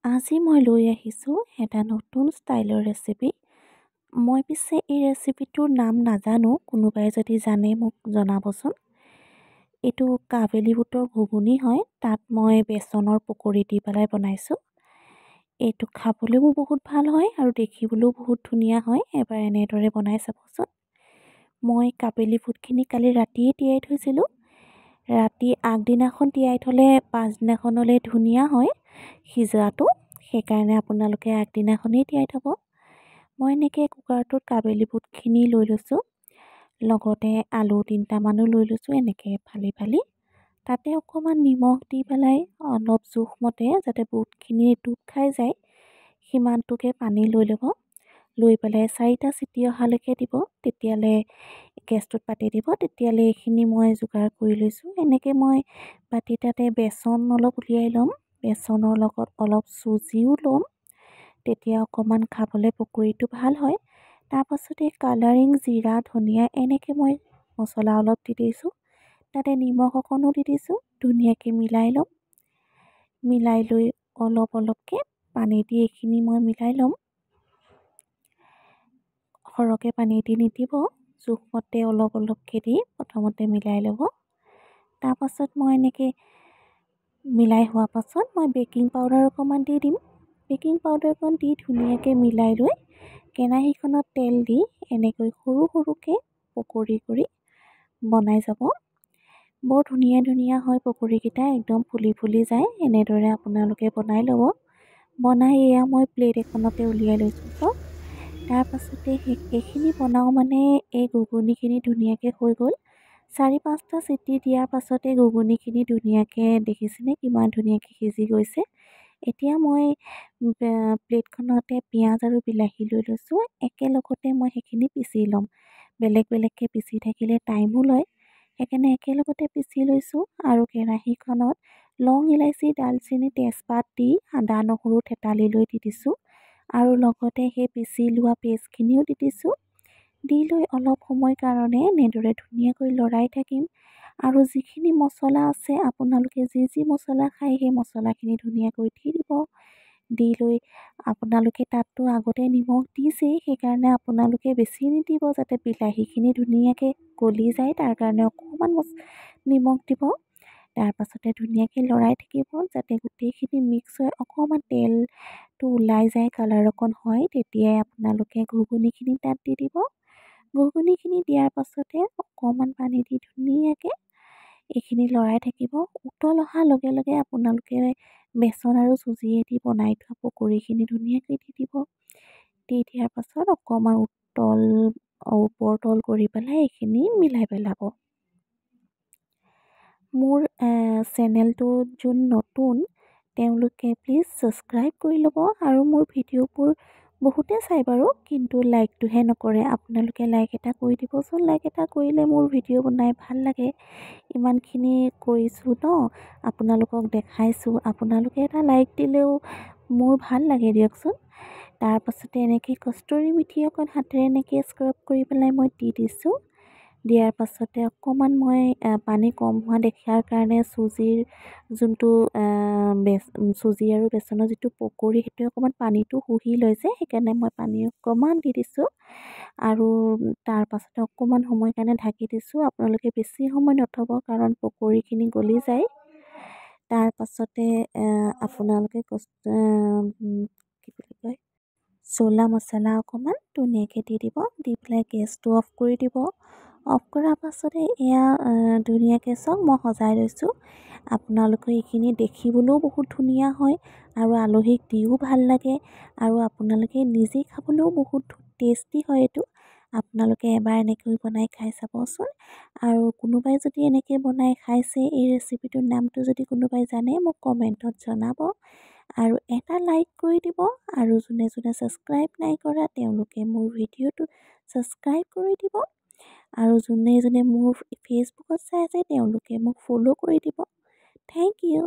আজি মই লৈ আহিছোঁ এটা নতুন ষ্টাইলৰ ৰেচিপি। মই পিছে এই ৰেচিপিটোৰ নাম নাজানো, কোনোবাই যদি জানে মোক জনাবচোন। এইটো কাবেলি বুটৰ ঘুগুনি হয়, তাত মই বেচনৰ পকৰি দি পেলাই বনাইছোঁ। এইটো খাবলৈও বহুত ভাল হয় আৰু দেখিবলৈও বহুত ধুনীয়া হয়। এবাৰ এনেদৰে বনাই চাবচোন। মই কাবেলি বুটখিনি কালি ৰাতিয়ে তিয়াই থৈছিলোঁ। ৰাতি আগদিনাখন তিয়াই থ'লে পাছদিনাখনলৈ ধুনীয়া হয় সিজোৱাটো, সেইকাৰণে আপোনালোকে আগদিনাখনেই তিয়াই থ'ব। মই এনেকৈ কুকাৰটোত কাবেলি বুটখিনি লৈ লৈছোঁ, লগতে আলু 3টামানো লৈ লৈছোঁ এনেকৈ ফালি ফালি। তাতে অকণমান নিমখ দি পেলাই অলপ জোখমতে, যাতে বুটখিনি ডুব খাই যায় সিমানটোকে পানী লৈ ল'ব। লৈ পেলাই 4টা চিটি অহালৈকে দিব, তেতিয়ালৈ গেছটোত পাতি দিব। তেতিয়ালৈ এইখিনি মই যোগাৰ কৰি লৈছোঁ। এনেকৈ মই বাতি তাতে বেচন অলপ উলিয়াই ল'ম, বেচনৰ লগত অলপ চুজিও ল'ম, তেতিয়া অকণমান খাবলৈ পকৰিটো ভাল হয়। তাৰপাছতে কালাৰিং, জিৰা, ধনিয়া এনেকৈ মই মছলা অলপ দি দিছোঁ। তাতে নিমখ অকণো দি দিছোঁ। ধুনীয়াকৈ মিলাই ল'ম। মিলাই লৈ অলপ অলপকৈ পানী দি এইখিনি মই মিলাই ল'ম। সৰহকৈ পানী দি নিদিব, জোখমতে অলপ অলপকৈ দি প্ৰথমতে মিলাই ল'ব। তাৰপাছত মই এনেকৈ মিলাই হোৱা পাছত মই বেকিং পাউডাৰ অকণমান দি দিম। বেকিং পাউডাৰ অকণ দি ধুনীয়াকৈ মিলাই লৈ কেৰাহীখনত তেল দি এনেকৈ সৰু সৰুকৈ পকৰি কৰি বনাই যাব। বৰ ধুনীয়া ধুনীয়া হয় পকৰিকেইটা, একদম ফুলি ফুলি যায়। এনেদৰে আপোনালোকে বনাই ল'ব। বনাই এয়া মই প্লেট এখনতে উলিয়াই লৈছোঁ চব। তাৰপাছতে এইখিনি বনাওঁ মানে এই ঘুগুনিখিনি ধুনীয়াকৈ হৈ গ'ল। 4-5টা চিটি দিয়াৰ পাছতে ঘুগুনিখিনি ধুনীয়াকৈ দেখিছেনে কিমান ধুনীয়াকৈ সিজি গৈছে। এতিয়া মই প্লেটখনতে পিঁয়াজ আৰু বিলাহী লৈ লৈছোঁ। একেলগতে মই সেইখিনি পিচি ল'ম। বেলেগ বেলেগকৈ পিচি থাকিলে টাইমো লয়, সেইকাৰণে একেলগতে পিচি লৈছোঁ। আৰু কেৰাহীখনত লং, ইলাচি, ডালচেনি, তেজপাত দি আদা নহৰু থেতালি লৈ দি দিছোঁ। আৰু লগতে সেই পিচি লোৱা পেষ্টখিনিও দি দিছোঁ। দি লৈ অলপ সময় কাৰণে এনেদৰে ধুনীয়াকৈ লৰাই থাকিম। আৰু যিখিনি মছলা আছে, আপোনালোকে যি যি মছলা খায় সেই মছলাখিনি ধুনীয়াকৈ দি দিব। দি লৈ আপোনালোকে তাততো আগতে নিমখ দিছেই, সেইকাৰণে আপোনালোকে বেছি নিদিব, যাতে বিলাহীখিনি ধুনীয়াকৈ গলি যায়, তাৰ কাৰণে অকণমান নিমখ দিব। তাৰপাছতে ধুনীয়াকৈ লৰাই থাকিব যাতে গোটেইখিনি মিক্স হৈ অকণমান তেলটো ওলাই যায়, কালাৰ অকণ হয়, তেতিয়াই আপোনালোকে ঘুগুনিখিনি তাত দি দিব। ঘুগুনিখিনি দিয়াৰ পাছতে অকণমান পানী দি ধুনীয়াকৈ এইখিনি লৰাই থাকিব। উতল অহাৰ লগে লগে আপোনালোকে বেচন আৰু চুজিয়েদি বনাই থোৱা পকৰিখিনি ধুনীয়াকৈ দি দিব। দি দিয়াৰ পাছত অকণমান ওপৰ তল কৰি পেলাই এইখিনি মিলাই পেলাব। মোৰ চেনেলটো যোন নতুন, তেওঁলোকে প্লিজ ছাবস্ক্ৰাইব কৰি ল'ব। আৰু মোৰ ভিডিঅ'বোৰ বহুতে চাই বাৰু, কিন্তু লাইকটোহে নকৰে। আপোনালোকে লাইক এটা কৰি দিবচোন। লাইক এটা কৰিলে মোৰ ভিডিঅ' বনাই ভাল লাগে। ইমানখিনি কৰিছোঁ ন, আপোনালোকক দেখাইছোঁ, আপোনালোকে এটা লাইক দিলেও মোৰ ভাল লাগে দিয়কচোন। তাৰপাছতে এনেকৈ কষ্টুৰি মেথি অকণ হাতেৰে এনেকৈ স্ক্ৰাব কৰি পেলাই মই দি দিছোঁ। দিয়াৰ পাছতে অকণমান মই পানী কম হোৱা দেখাৰ কাৰণে চুজিৰ যোনটো চুজি আৰু বেচনৰ যিটো পকৰি, সেইটোৱে অকণমান পানীটো শুহি লৈছে, সেইকাৰণে মই পানী অকণমান দি দিছোঁ। আৰু তাৰপাছতে অকণমান সময় কাৰণে ঢাকি দিছোঁ। আপোনালোকে বেছি সময় নথব, কাৰণ পকৰিখিনি গলি যায়। তাৰপাছতে আপোনালোকে কি বুলি কয়, জ্বলা মছলা অকণমান ধুনীয়াকৈ দি দিব। দি পেলাই গেছটো অফ কৰি দিব। অফ কৰাৰ পাছতে এয়া ধুনীয়াকৈ চাওক মই সজাই লৈছোঁ। আপোনালোকে এইখিনি দেখিবলৈও বহুত ধুনীয়া হয় আৰু আলহীক দিও ভাল লাগে। আৰু আপোনালোকে নিজে খাবলৈও বহুত টেষ্টি হয় এইটো। আপোনালোকে এবাৰ এনেকৈ বনাই খাই চাবচোন। আৰু কোনোবাই যদি এনেকৈ বনাই খাইছে, এই ৰেচিপিটোৰ নামটো যদি কোনোবাই জানে মোক কমেণ্টত জনাব। আৰু এটা লাইক কৰি দিব। আৰু যোনে যোনে ছাবস্ক্ৰাইব নাই কৰা, তেওঁলোকে মোৰ ভিডিঅ'টো ছাবস্ক্ৰাইব কৰি দিব। আৰু যোনে যোনে মোৰ ফেচবুকত চাই আছে, তেওঁলোকে মোক ফ'ল' কৰি দিব। Thank U.